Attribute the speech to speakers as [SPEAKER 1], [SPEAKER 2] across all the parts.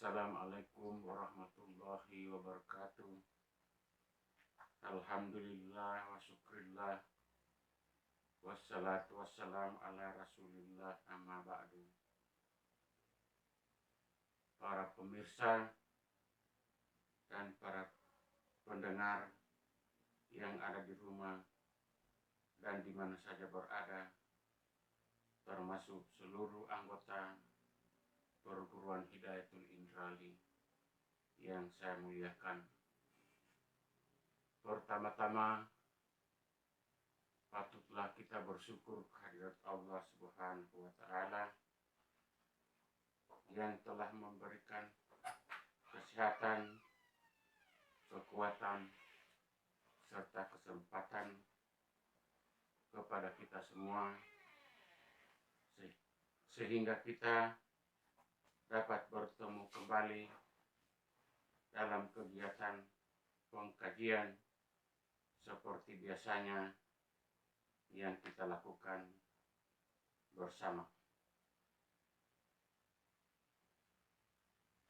[SPEAKER 1] Assalamualaikum warahmatullahi wabarakatuh. Alhamdulillah wa syukrillah. Wassalatu wassalam ala rasulillah amma ba'du. Para pemirsa dan para pendengar yang ada di rumah dan di mana saja berada, termasuk seluruh anggota perguruan Hidayatul Indrali yang saya muliakan. Pertama-tama, patutlah kita bersyukur kehadirat Allah Subhanahu wa Ta'ala yang telah memberikan kesehatan, kekuatan, serta kesempatan kepada kita semua sehingga kita dapat bertemu kembali dalam kegiatan pengkajian seperti biasanya yang kita lakukan bersama.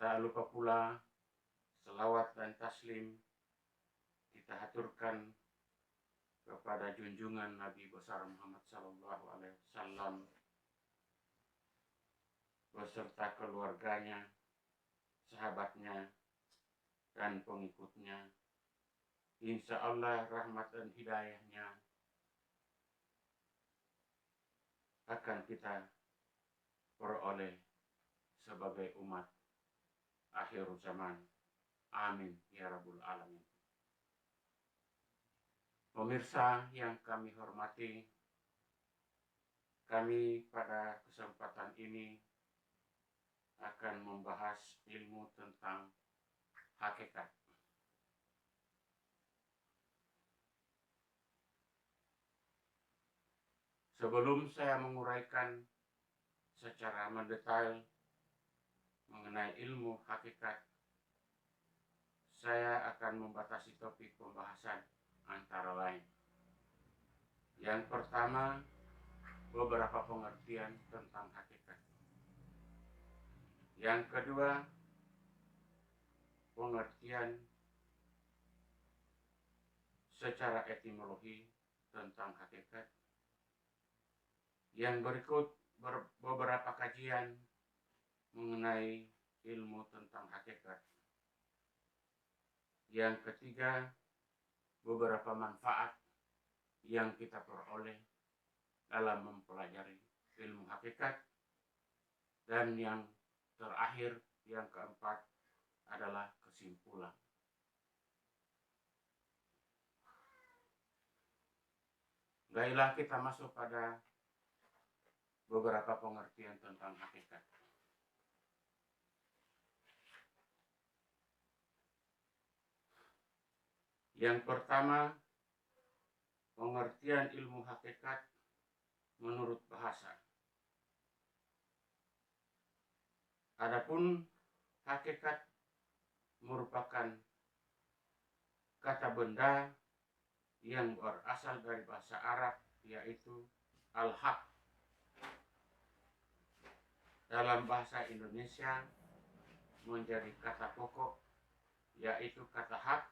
[SPEAKER 1] Tak lupa pula selawat dan taslim kita haturkan kepada junjungan Nabi besar Muhammad sallallahu alaihi wasallam beserta keluarganya, sahabatnya, dan pengikutnya. Insya Allah rahmat dan hidayahnya akan kita peroleh sebagai umat akhir zaman. Amin ya rabbul alamin. Pemirsa yang kami hormati, kami pada kesempatan ini akan membahas ilmu tentang hakikat. Sebelum saya menguraikan secara mendetail mengenai ilmu hakikat, saya akan membatasi topik pembahasan antara lain. Yang pertama, beberapa pengertian tentang hakikat. Yang kedua, pengertian secara etimologi tentang hakikat. Yang berikut beberapa kajian mengenai ilmu tentang hakikat. Yang ketiga, beberapa manfaat yang kita peroleh dalam mempelajari ilmu hakikat. Dan yang terakhir, yang keempat adalah kesimpulan. Baiklah, kita masuk pada beberapa pengertian tentang hakikat. Yang pertama, pengertian ilmu hakikat menurut bahasa. Adapun hakikat merupakan kata benda yang berasal dari bahasa Arab, yaitu al-haq. Dalam bahasa Indonesia menjadi kata pokok, yaitu kata hak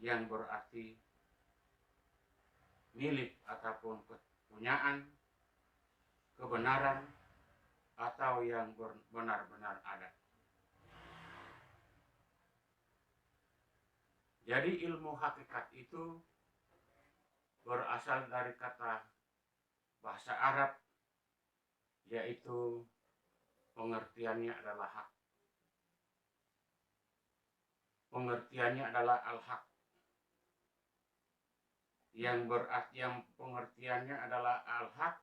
[SPEAKER 1] yang berarti milik ataupun kepunyaan, kebenaran, atau yang benar-benar ada. Jadi ilmu hakikat itu berasal dari kata bahasa Arab, yaitu pengertiannya adalah hak. Pengertiannya adalah al-haq. Yang pengertiannya adalah al-haq,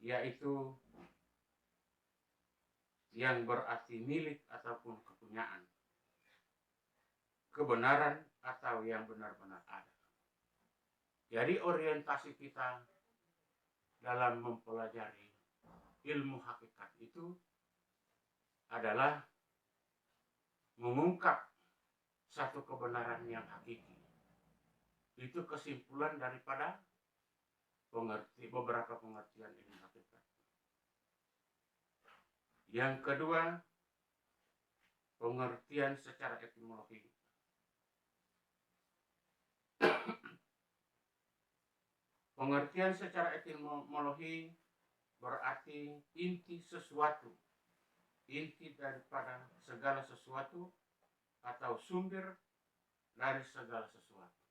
[SPEAKER 1] yaitu yang berarti milik ataupun kepunyaan, kebenaran atau yang benar-benar ada. Jadi orientasi kita dalam mempelajari ilmu hakikat itu adalah mengungkap satu kebenaran yang hakiki. Itu kesimpulan daripada beberapa pengertian ilmu hakikat. Yang kedua, pengertian secara etimologi. Pengertian secara etimologi berarti inti sesuatu, inti daripada segala sesuatu, atau sumber dari segala sesuatu.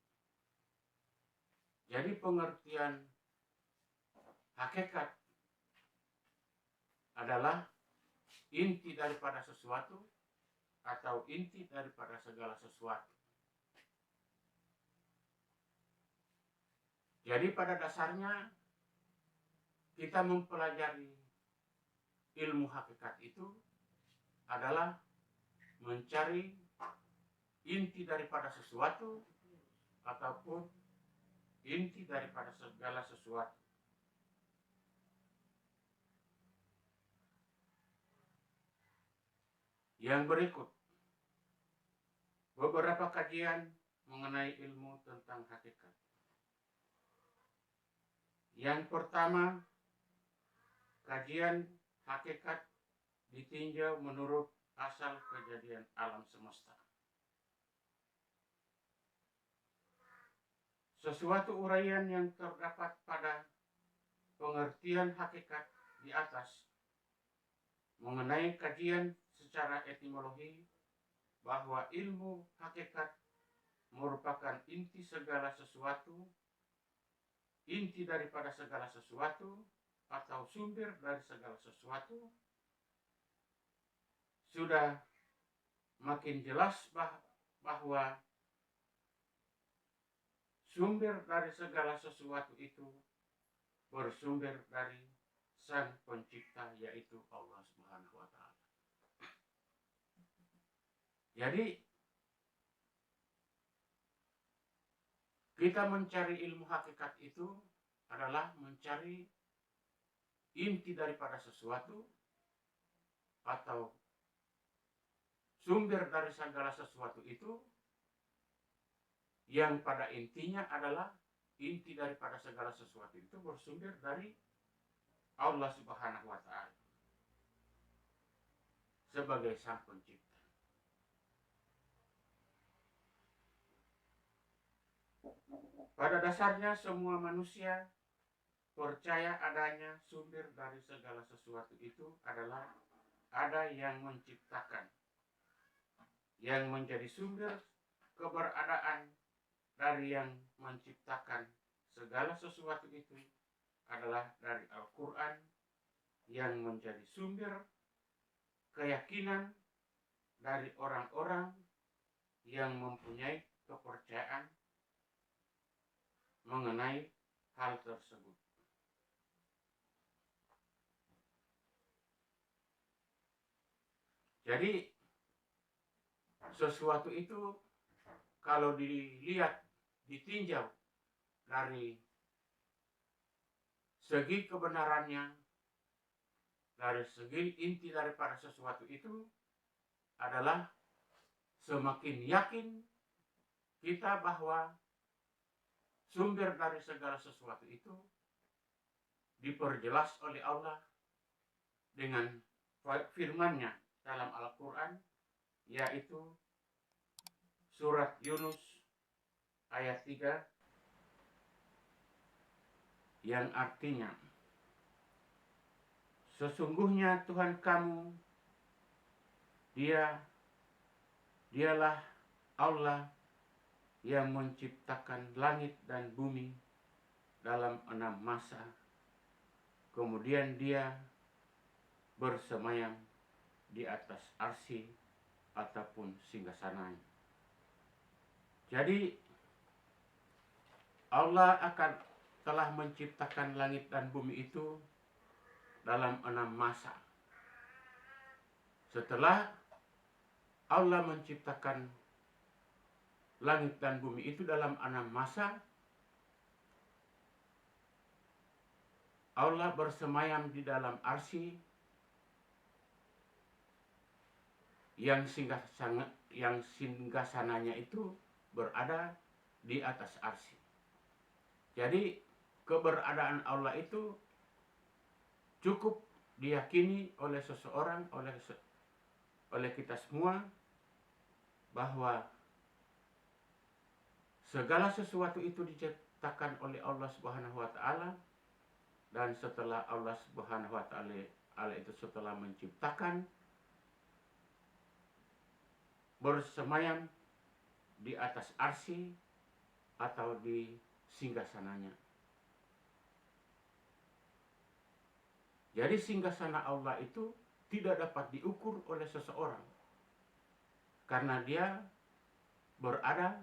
[SPEAKER 1] Jadi pengertian hakikat adalah inti daripada sesuatu atau inti daripada segala sesuatu. Jadi pada dasarnya kita mempelajari ilmu hakikat itu adalah mencari inti daripada sesuatu ataupun inti daripada segala sesuatu. Yang berikut, beberapa kajian mengenai ilmu tentang hakikat. Yang pertama, kajian hakikat ditinjau menurut asal kejadian alam semesta. Sesuatu uraian yang terdapat pada pengertian hakikat di atas mengenai kajian secara etimologi bahwa ilmu hakikat merupakan inti segala sesuatu, inti daripada segala sesuatu, atau sumber dari segala sesuatu, sudah makin jelas bahwa sumber dari segala sesuatu itu bersumber dari Sang Pencipta, yaitu Allah Subhanahu wa Ta'ala. Jadi kita mencari ilmu hakikat itu adalah mencari inti daripada sesuatu atau sumber dari segala sesuatu itu, yang pada intinya adalah inti daripada segala sesuatu itu bersumber dari Allah Subhanahu wa Ta'ala sebagai Sang Pencipta. Pada dasarnya semua manusia percaya adanya sumber dari segala sesuatu itu adalah ada yang menciptakan, yang menjadi sumber keberadaan dari yang menciptakan segala sesuatu itu adalah dari Al-Quran, yang menjadi sumber keyakinan dari orang-orang yang mempunyai kepercayaan mengenai hal tersebut. Jadi sesuatu itu kalau dilihat, ditinjau dari segi kebenarannya, dari segi inti daripada sesuatu itu adalah semakin yakin kita bahwa sumber dari segala sesuatu itu diperjelas oleh Allah dengan firman-Nya dalam Al-Quran, yaitu surat Yunus ayat 3, yang artinya, sesungguhnya Tuhan kamu, dialah Allah yang menciptakan langit dan bumi dalam 6 masa, kemudian Dia bersemayam di atas arsy ataupun singgasananya. Jadi Allah telah menciptakan langit dan bumi itu dalam 6 masa. Setelah Allah menciptakan langit dan bumi itu dalam 6 masa, Allah bersemayam di dalam arsy yang singgasananya itu berada di atas arsy. Jadi keberadaan Allah itu cukup diyakini oleh seseorang, oleh kita semua, bahwa segala sesuatu itu diciptakan oleh Allah Subhanahu wa taala, dan setelah Allah Subhanahu wa taala itu setelah menciptakan, bersemayam di atas arsy atau di singgasananya. Jadi singgasana Allah itu tidak dapat diukur oleh seseorang, karena dia berada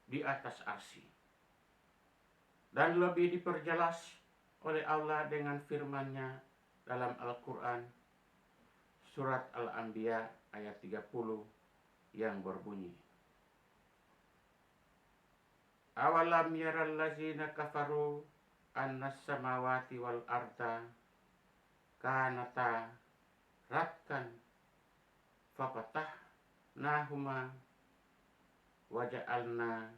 [SPEAKER 1] di atas arsy. Dan lebih diperjelas oleh Allah dengan firman-Nya dalam Al-Quran, surat Al-Anbiya ayat 30 yang berbunyi, awalam yaral lazina kafaru annas samawati wal arda kanata ratkan fapatahnahuma waja'alna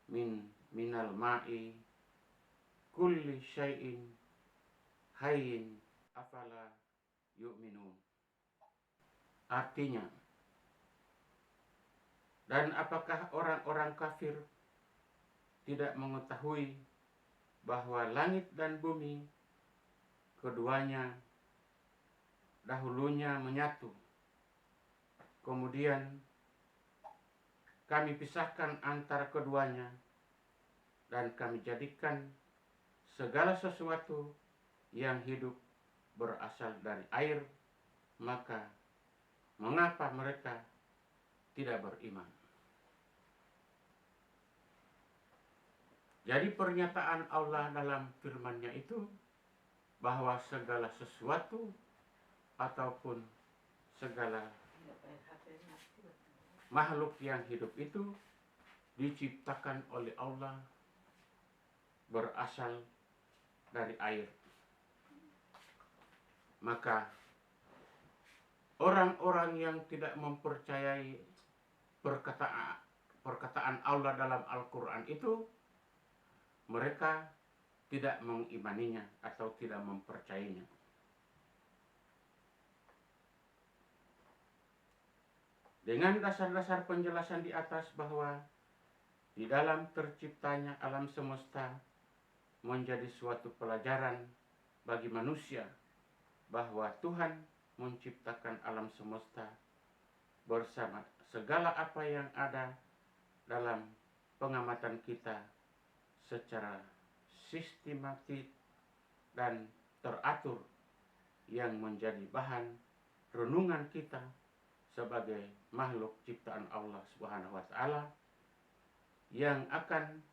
[SPEAKER 1] minal ma'i kulli syai'in hayyin afala yu'minun. Artinya, dan apakah orang-orang kafir tidak mengetahui bahwa langit dan bumi keduanya dahulunya menyatu, kemudian kami pisahkan antara keduanya, dan kami jadikan segala sesuatu yang hidup berasal dari air, maka mengapa mereka tidak beriman? Jadi pernyataan Allah dalam firman-Nya itu bahwa segala sesuatu ataupun segala makhluk yang hidup itu diciptakan oleh Allah berasal dari air. Maka orang-orang yang tidak mempercayai perkataan Allah dalam Al-Quran itu, mereka tidak mengimaninya atau tidak mempercayainya. Dengan dasar-dasar penjelasan di atas bahwa di dalam terciptanya alam semesta menjadi suatu pelajaran bagi manusia bahwa Tuhan menciptakan alam semesta bersama segala apa yang ada dalam pengamatan kita secara sistematik dan teratur, yang menjadi bahan renungan kita sebagai makhluk ciptaan Allah Subhanahu wa taala, yang akan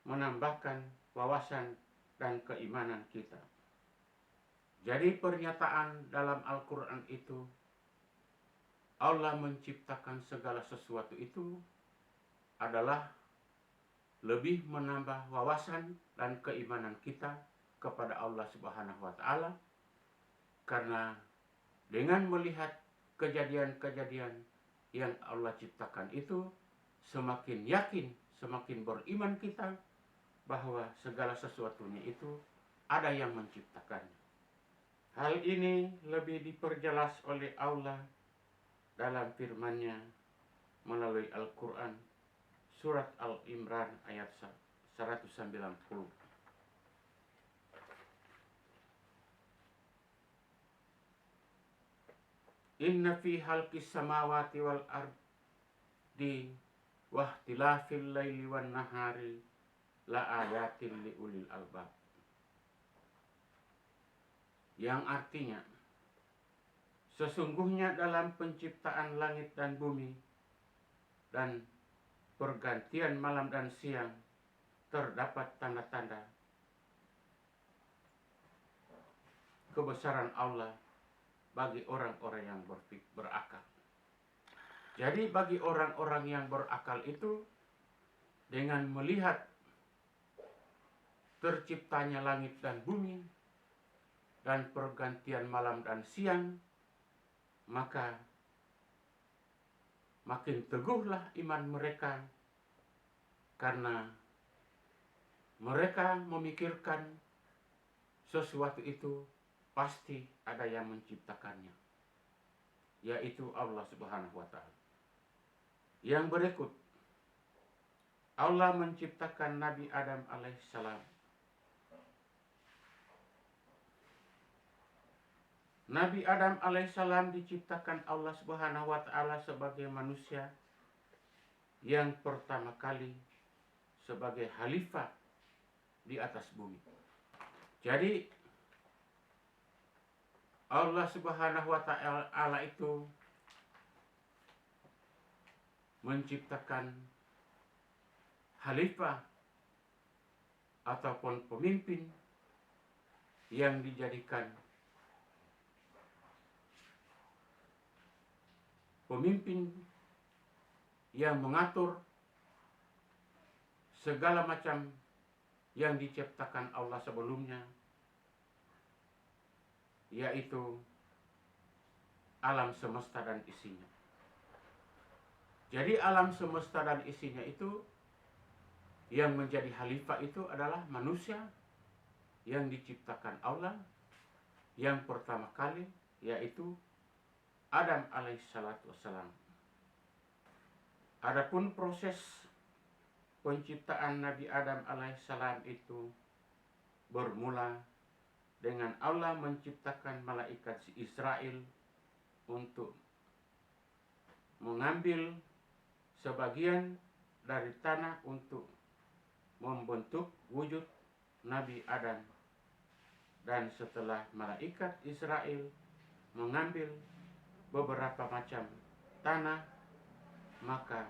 [SPEAKER 1] menambahkan wawasan dan keimanan kita. Jadi pernyataan dalam Al-Quran itu, Allah menciptakan segala sesuatu itu adalah lebih menambah wawasan dan keimanan kita kepada Allah Subhanahu wa taala, karena dengan melihat kejadian-kejadian yang Allah ciptakan itu, semakin yakin, semakin beriman kita bahwa segala sesuatunya itu ada yang menciptakannya. Hal ini lebih diperjelas oleh Allah dalam firman-Nya melalui Al-Quran, surat Al-Imran ayat 190. Inna fi halqis samawati wal ardi wahtilafil laili wan nahari la ayatin li ulil albab. Yang artinya, sesungguhnya dalam penciptaan langit dan bumi dan pergantian malam dan siang terdapat tanda-tanda kebesaran Allah bagi orang-orang yang berakal. Jadi bagi orang-orang yang berakal itu, dengan melihat terciptanya langit dan bumi dan pergantian malam dan siang, maka makin teguhlah iman mereka, karena mereka memikirkan sesuatu itu pasti ada yang menciptakannya, yaitu Allah Subhanahu wa Ta'ala. Yang berikut, Allah menciptakan Nabi Adam alaihissalam. Nabi Adam alaihissalam diciptakan Allah Subhanahu wa Ta'ala sebagai manusia yang pertama kali sebagai khalifah di atas bumi. Jadi Allah Subhanahu wa Ta'ala itu menciptakan khalifah ataupun pemimpin yang dijadikan pemimpin yang mengatur segala macam yang diciptakan Allah sebelumnya, yaitu alam semesta dan isinya. Jadi alam semesta dan isinya itu yang menjadi khalifah itu adalah manusia yang diciptakan Allah yang pertama kali, yaitu Adam alaihissalatu wassalam. Adapun proses penciptaan Nabi Adam alaihissalam itu bermula dengan Allah menciptakan malaikat si Israel untuk mengambil sebagian dari tanah untuk membentuk wujud Nabi Adam. Dan setelah malaikat Israel mengambil beberapa macam tanah, maka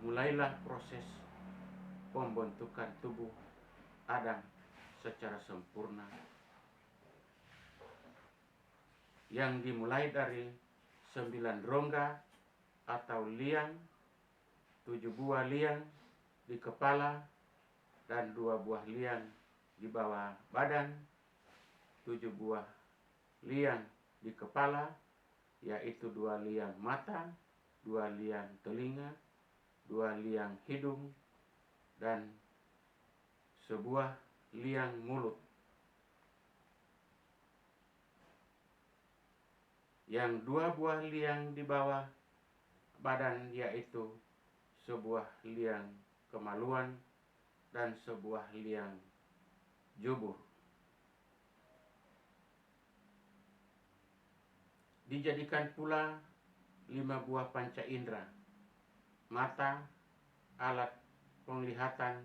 [SPEAKER 1] mulailah proses pembentukan tubuh Adam secara sempurna, yang dimulai dari 9 rongga atau liang, 7 buah liang di kepala dan 2 buah liang di bawah badan, 7 buah liang di kepala, yaitu 2 liang mata, 2 liang telinga, 2 liang hidung, dan sebuah liang mulut. Yang 2 buah liang di bawah badan yaitu sebuah liang kemaluan dan sebuah liang jubur. Dijadikan pula 5 buah panca indera: mata, alat penglihatan;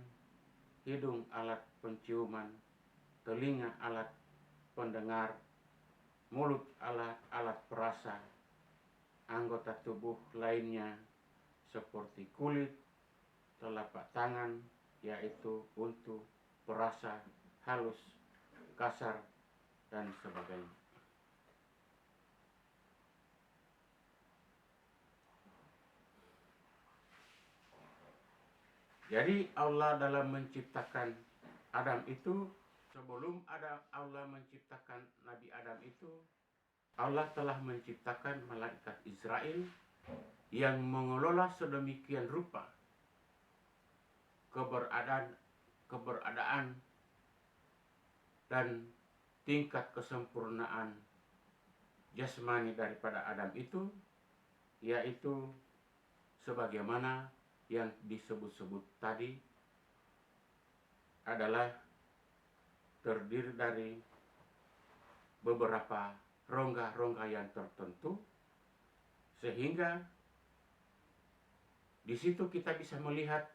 [SPEAKER 1] hidung, alat penciuman; telinga, alat pendengar; mulut, alat perasa; anggota tubuh lainnya seperti kulit, telapak tangan, yaitu untuk perasa halus, kasar, dan sebagainya. Jadi Allah dalam menciptakan Adam itu, sebelum Allah menciptakan Nabi Adam itu, Allah telah menciptakan malaikat Israel yang mengelola sedemikian rupa keberadaan dan tingkat kesempurnaan jasmani daripada Adam itu, yaitu sebagaimana yang disebut-sebut tadi, adalah terdiri dari beberapa rongga-rongga yang tertentu, sehingga di situ kita bisa melihat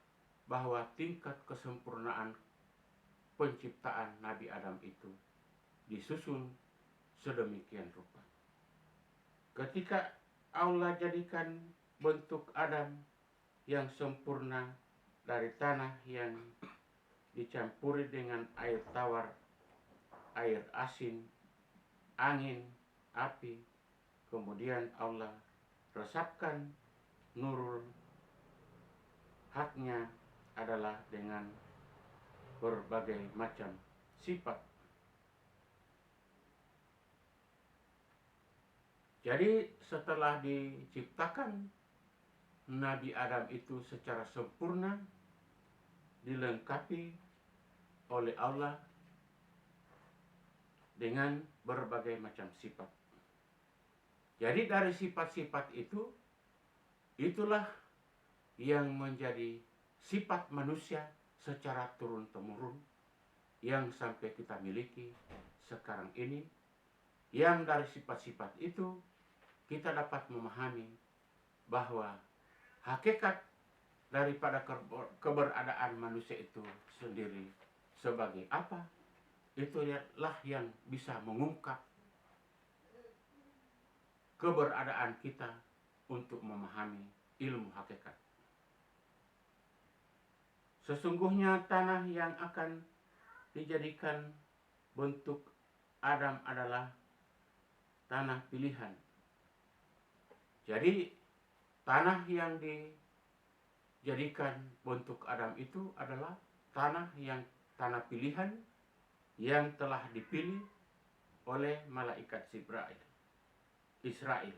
[SPEAKER 1] bahwa tingkat kesempurnaan penciptaan Nabi Adam itu disusun sedemikian rupa. Ketika Allah jadikan bentuk Adam yang sempurna dari tanah yang dicampuri dengan air tawar, air asin, angin, api, kemudian Allah resapkan nurul, haknya adalah dengan berbagai macam sifat. Jadi setelah diciptakan Nabi Adam itu secara sempurna, dilengkapi oleh Allah dengan berbagai macam sifat. Jadi dari sifat-sifat itu, itulah yang menjadi sifat manusia secara turun-temurun yang sampai kita miliki sekarang ini, yang dari sifat-sifat itu kita dapat memahami bahwa hakikat daripada keberadaan manusia itu sendiri sebagai apa, itulah yang bisa mengungkap keberadaan kita untuk memahami ilmu hakikat. Sesungguhnya tanah yang akan dijadikan bentuk Adam adalah tanah pilihan. Jadi tanah yang dijadikan bentuk Adam itu adalah tanah pilihan yang telah dipilih oleh malaikat Israel.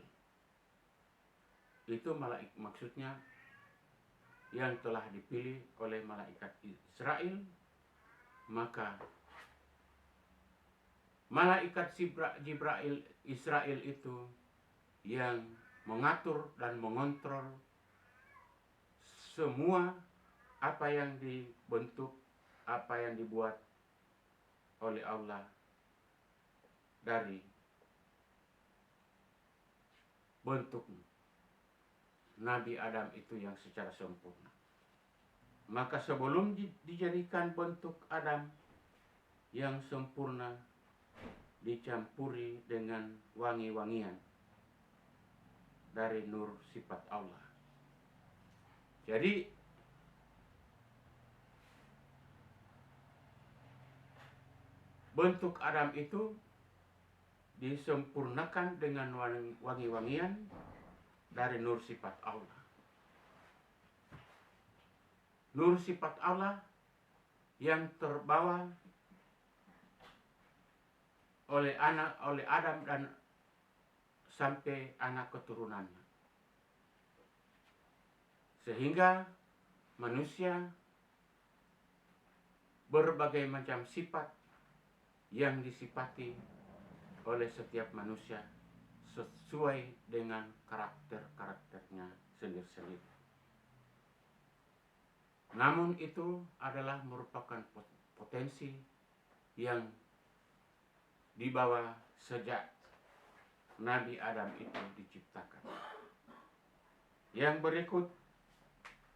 [SPEAKER 1] Itu maksudnya yang telah dipilih oleh malaikat Israel, maka malaikat Jibril Israel itu yang mengatur dan mengontrol semua apa yang dibentuk, apa yang dibuat oleh Allah dari bentuk Nabi Adam itu yang secara sempurna. Maka sebelum dijadikan bentuk Adam yang sempurna, dicampuri dengan wangi-wangian dari nur sifat Allah. Jadi bentuk Adam itu disempurnakan dengan wangi-wangian dari nur sifat Allah. Nur sifat Allah yang terbawa oleh Adam dan sampai anak keturunannya. Sehingga manusia berbagai macam sifat yang disifati oleh setiap manusia sesuai dengan karakternya sendiri-sendiri. Namun itu adalah merupakan potensi yang dibawa sejak Nabi Adam itu diciptakan. Yang berikut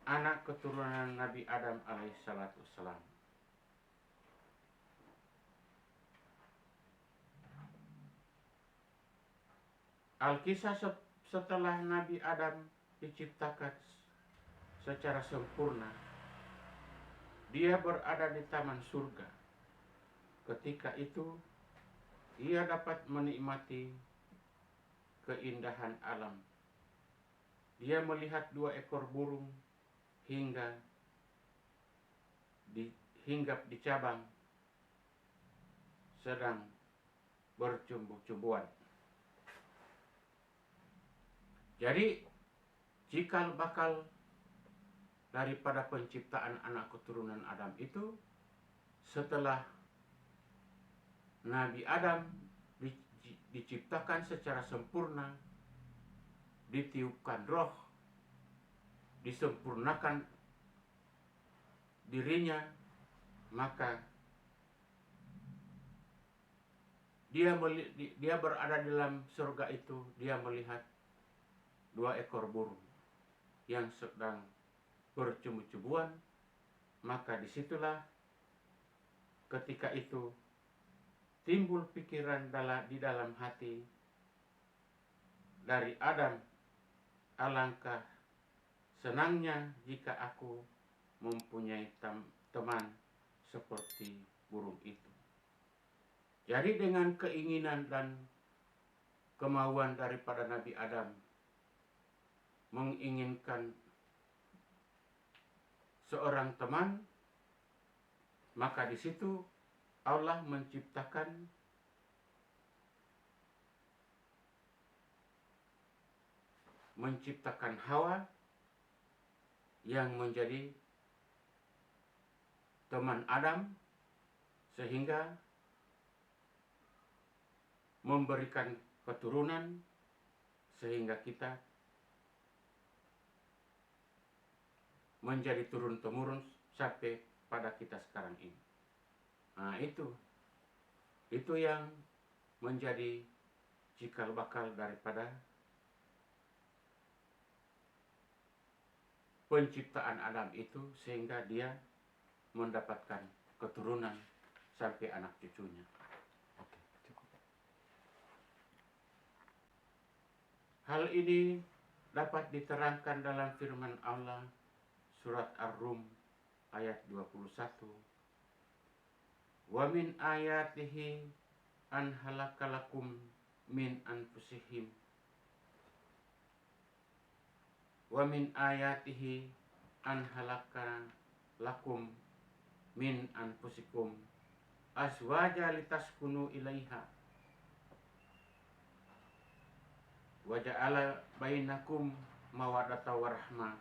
[SPEAKER 1] anak keturunan Nabi Adam alaihissalam. Alkisah setelah Nabi Adam diciptakan secara sempurna, dia berada di taman surga. Ketika itu ia dapat menikmati keindahan alam. Dia melihat 2 ekor burung hinggap di cabang sedang bercumbu-cumbuan. Jadi cikal bakal daripada penciptaan anak keturunan Adam itu, setelah Nabi Adam diciptakan secara sempurna, ditiupkan roh, disempurnakan dirinya, maka dia berada di dalam surga itu. Dia melihat 2 ekor burung yang sedang bercumbu-cumbuan. Maka disitulah ketika itu timbul pikiran di dalam hati dari Adam, alangkah senangnya jika aku mempunyai teman seperti burung itu. Jadi dengan keinginan dan kemauan daripada Nabi Adam menginginkan seorang teman, maka di situ Allah menciptakan Hawa yang menjadi teman Adam, sehingga memberikan keturunan sehingga kita menjadi turun-temurun sampai pada kita sekarang ini. Nah, itu yang menjadi cikal bakal daripada penciptaan Adam itu, sehingga dia mendapatkan keturunan sampai anak cucunya.
[SPEAKER 2] Oke, cukup.
[SPEAKER 1] Hal ini dapat diterangkan dalam firman Allah surat Ar-Rum ayat 21. Wa min ayatihi an halakalakum min anfusihim wa min ayatihi an halakalakum min anfusikum azwaja litaskunu ilaiha wa ja'ala bainakum mawaddata warahmah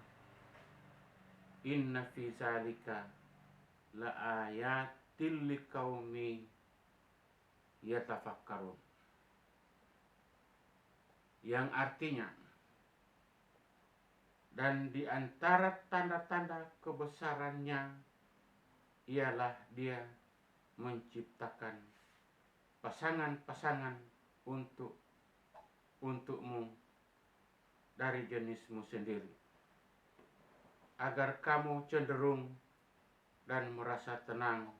[SPEAKER 1] inna fi zalika la ayatil liqaumi yatafakkarun. Yang artinya, dan di antara tanda-tanda kebesarannya ialah dia menciptakan pasangan-pasangan untukmu dari jenismu sendiri, agar kamu cenderung dan merasa tenang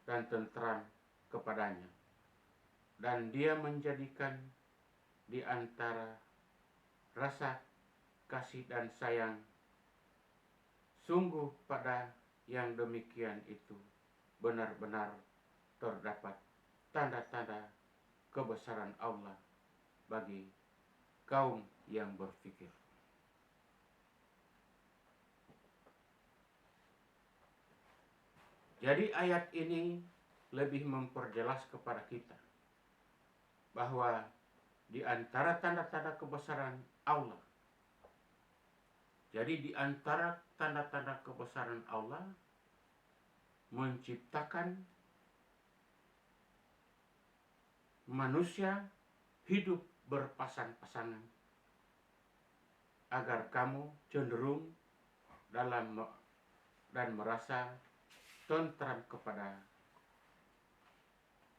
[SPEAKER 1] dan tentram kepadanya. Dan dia menjadikan di antara rasa kasih dan sayang. Sungguh pada yang demikian itu benar-benar terdapat tanda-tanda kebesaran Allah bagi kaum yang berfikir. Jadi ayat ini lebih memperjelas kepada kita bahwa di antara tanda-tanda kebesaran Allah, jadi di antara tanda-tanda kebesaran Allah menciptakan manusia hidup berpasang-pasangan agar kamu cenderung dalam dan merasa tentram kepada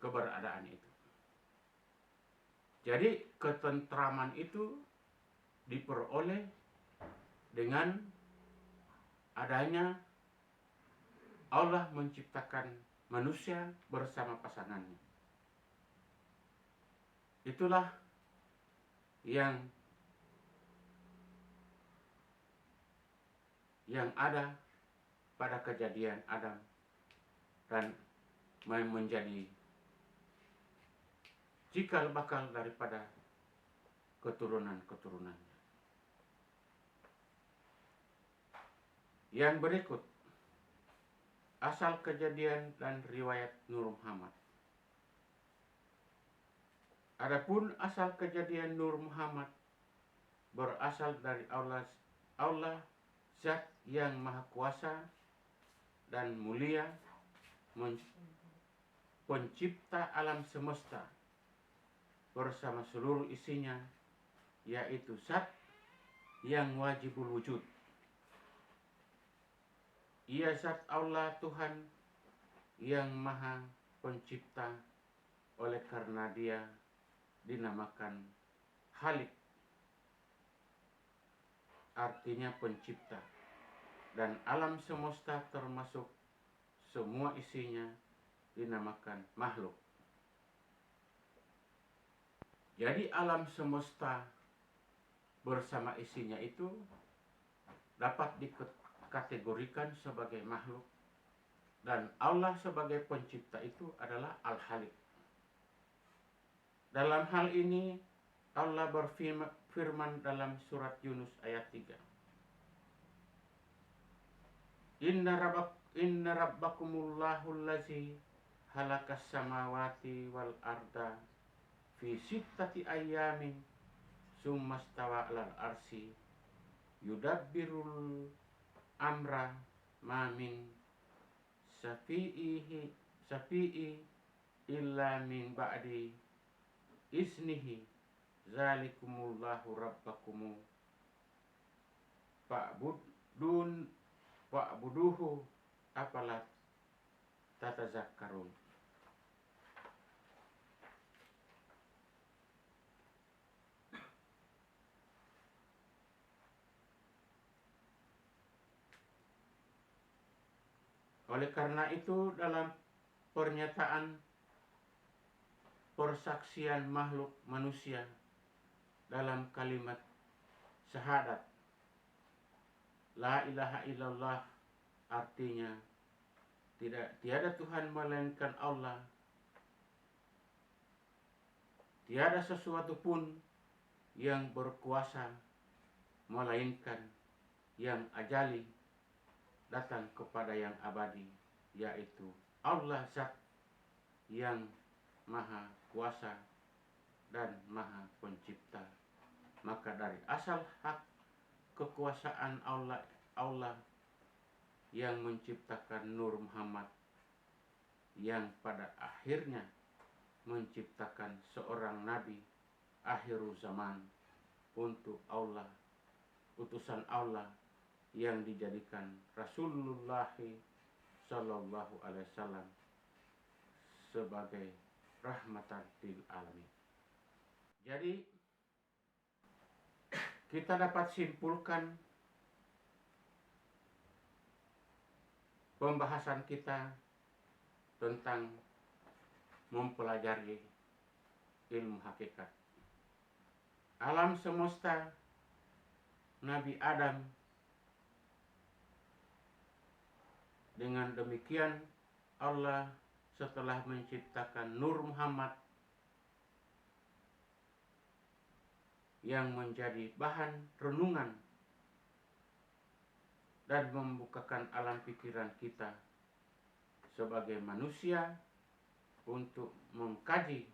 [SPEAKER 1] keberadaan itu. Jadi ketentraman itu diperoleh dengan adanya Allah menciptakan manusia bersama pasangannya. Itulah yang ada pada kejadian Adam dan menjadi cikal bakal daripada keturunan-keturunannya. Yang berikut, asal kejadian dan riwayat Nur Muhammad. Adapun asal kejadian Nur Muhammad berasal dari Allah Zat yang Maha Kuasa dan mulia, pencipta alam semesta bersama seluruh isinya, yaitu Zat yang wajibul wujud. Ia Zat Allah Tuhan yang Maha Pencipta, oleh karena dia dinamakan Khalik, artinya pencipta, dan alam semesta termasuk semua isinya dinamakan makhluk. Jadi alam semesta bersama isinya itu dapat dikategorikan sebagai makhluk, dan Allah sebagai pencipta itu adalah Al-Khalik. Dalam hal ini Allah berfirman dalam surat Yunus ayat 3. Inna rabbakumullahu allazi halakas samawati wal arda fi sittati ayyamin summa stawa 'alal arsy yudabbirul amra ma min syafi'i illa min ba'di isnihi zalikumullahu rabbakumu fa'buduhu apalat tatazakkarun. Oleh karena itu dalam pernyataan persaksian makhluk manusia dalam kalimat syahadat la ilaha illallah, artinya tiada Tuhan melainkan Allah, tiada sesuatu pun yang berkuasa melainkan yang ajali datang kepada yang abadi, yaitu Allah Zat yang maha kuasa dan maha pencipta. Maka dari asal hak kekuasaan Allah yang menciptakan Nur Muhammad, yang pada akhirnya menciptakan seorang nabi akhirul zaman untuk Allah, utusan Allah yang dijadikan Rasulullah Sallallahu Alaihi Wasallam sebagai rahmatan lil alamin. Jadi kita dapat simpulkan pembahasan kita tentang mempelajari ilmu hakikat. Alam semesta, Nabi Adam, dengan demikian Allah setelah menciptakan Nur Muhammad yang menjadi bahan renungan dan membukakan alam pikiran kita sebagai manusia untuk mengkaji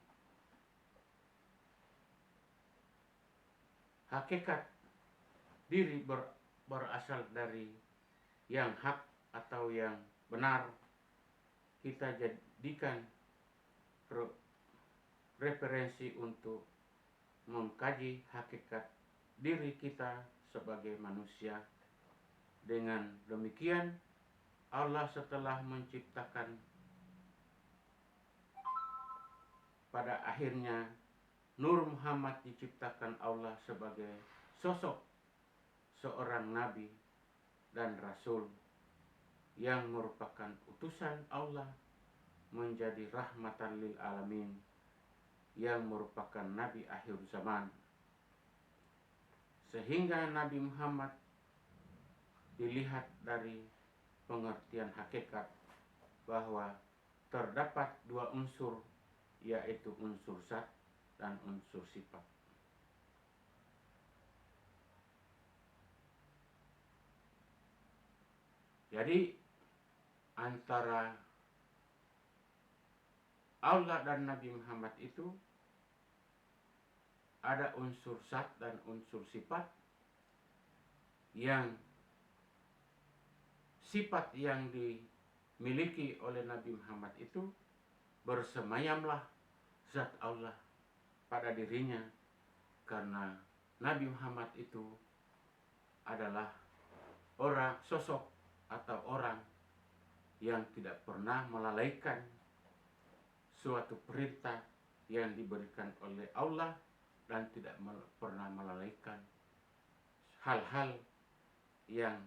[SPEAKER 1] hakikat diri berasal dari yang hak atau yang benar. Kita jadikan referensi untuk mengkaji hakikat diri kita sebagai manusia. Dengan demikian Allah setelah menciptakan, pada akhirnya Nur Muhammad diciptakan Allah sebagai sosok seorang nabi dan rasul yang merupakan utusan Allah menjadi rahmatan lil alamin, yang merupakan nabi akhir zaman. Sehingga Nabi Muhammad dilihat dari pengertian hakikat bahwa terdapat dua unsur, yaitu unsur zat dan unsur sifat. Jadi antara Allah dan Nabi Muhammad itu ada unsur zat dan unsur sifat, yang sifat yang dimiliki oleh Nabi Muhammad itu bersemayamlah zat Allah pada dirinya, karena Nabi Muhammad itu adalah orang, sosok atau orang yang tidak pernah melalaikan suatu perintah yang diberikan oleh Allah dan tidak pernah melalaikan hal-hal yang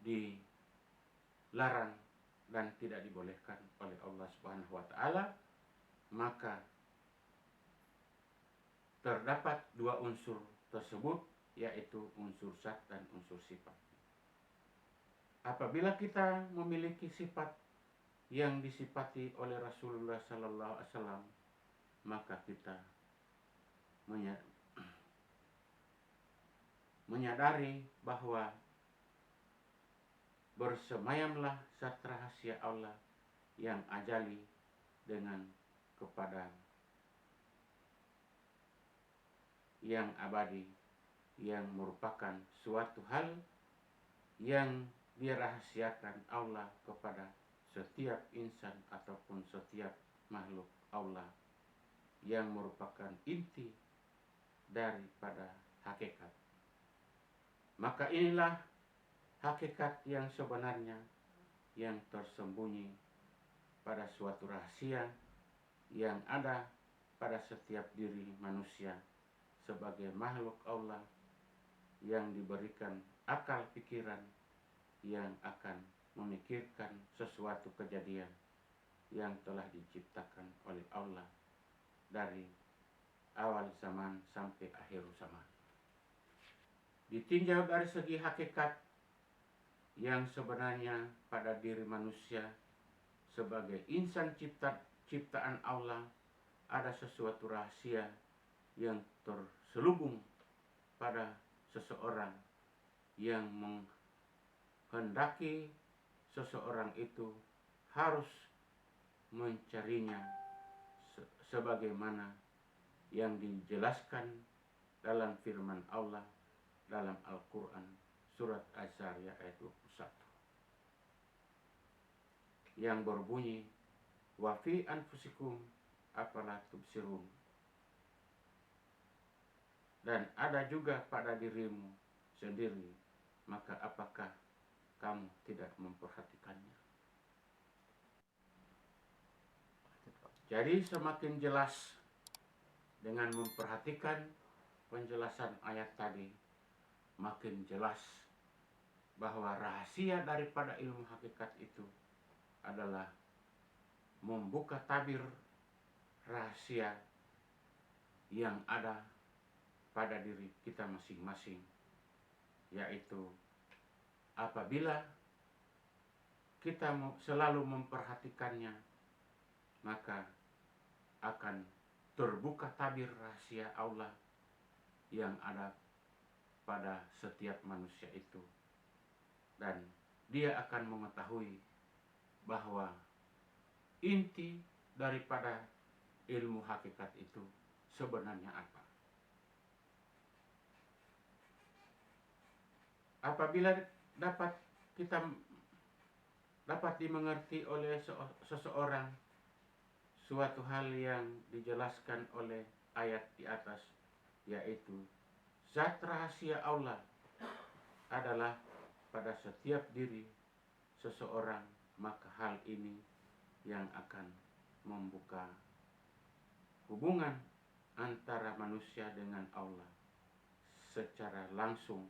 [SPEAKER 1] dilarang dan tidak dibolehkan oleh Allah Subhanahu wa taala. Maka terdapat dua unsur tersebut, yaitu unsur zat dan unsur sifat. Apabila kita memiliki sifat yang disifati oleh Rasulullah Sallallahu Alaihi Wasallam, maka kita menyadari bahwa bersemayamlah zat rahasia Allah yang ajali dengan kepada yang abadi, yang merupakan suatu hal yang dirahasiakan Allah kepada setiap insan ataupun setiap makhluk Allah yang merupakan inti daripada hakikat. Maka inilah hakikat yang sebenarnya yang tersembunyi pada suatu rahasia yang ada pada setiap diri manusia sebagai makhluk Allah yang diberikan akal pikiran yang akan memikirkan sesuatu kejadian yang telah diciptakan oleh Allah dari awal zaman sampai akhir zaman. Ditinjau dari segi hakikat yang sebenarnya pada diri manusia sebagai insan ciptaan Allah, ada sesuatu rahasia yang terselubung pada seseorang yang menghendaki seseorang itu harus mencarinya sebagaimana yang dijelaskan dalam firman Allah dalam Al-Quran surat Az-Zariyat ayat 21 yang berbunyi, wa fi anfusikum afala tubsirun, dan ada juga pada dirimu sendiri, maka apakah kamu tidak memperhatikannya? Jadi semakin jelas dengan memperhatikan penjelasan ayat tadi, makin jelas bahwa rahasia daripada ilmu hakikat itu adalah membuka tabir rahasia yang ada pada diri kita masing-masing, yaitu apabila kita selalu memperhatikannya, maka akan terbuka tabir rahasia Allah yang ada pada setiap manusia itu, dan dia akan mengetahui bahwa inti daripada ilmu hakikat itu sebenarnya apa. Apabila dapat dimengerti oleh seseorang suatu hal yang dijelaskan oleh ayat di atas, yaitu zat rahasia Allah adalah pada setiap diri seseorang, maka hal ini yang akan membuka hubungan antara manusia dengan Allah secara langsung,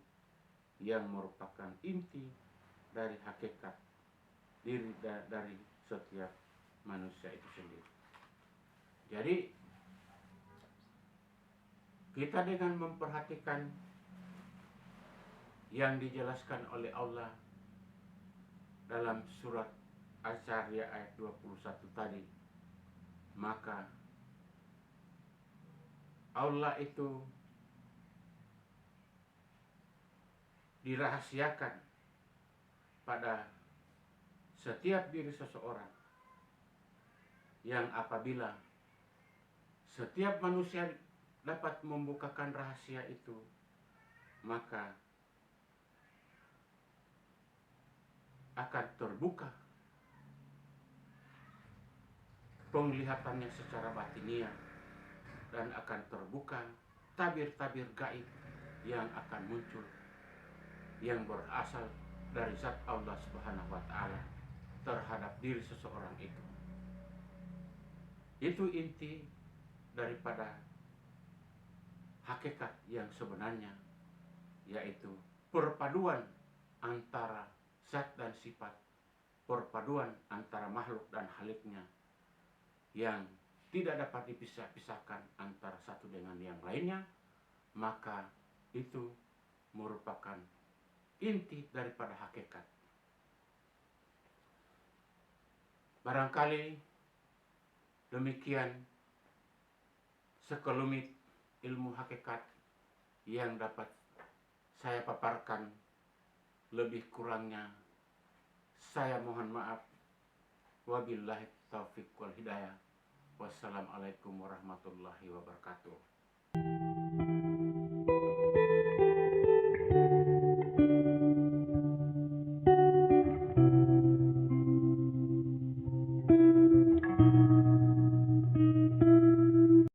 [SPEAKER 1] yang merupakan inti dari hakikat diri dari setiap manusia itu sendiri. Jadi kita dengan memperhatikan yang dijelaskan oleh Allah dalam surat Az-Zariyat ayat 21 tadi, maka Allah itu dirahasiakan pada setiap diri seseorang, yang apabila setiap manusia dapat membukakan rahasia itu, maka akan terbuka penglihatannya secara batiniah, dan akan terbuka tabir-tabir gaib yang akan muncul yang berasal dari zat Allah Subhanahu wa Ta'ala terhadap diri seseorang itu. Itu inti daripada hakikat yang sebenarnya, yaitu perpaduan antara zat dan sifat, perpaduan antara makhluk dan haliknya yang tidak dapat dipisah-pisahkan antara satu dengan yang lainnya, maka itu merupakan inti daripada hakikat. Barangkali demikian sekelumit ilmu hakikat yang dapat saya paparkan. Lebih kurangnya saya mohon maaf. Wabillahi taufiq wal hidayah. Wassalamualaikum warahmatullahi wabarakatuh.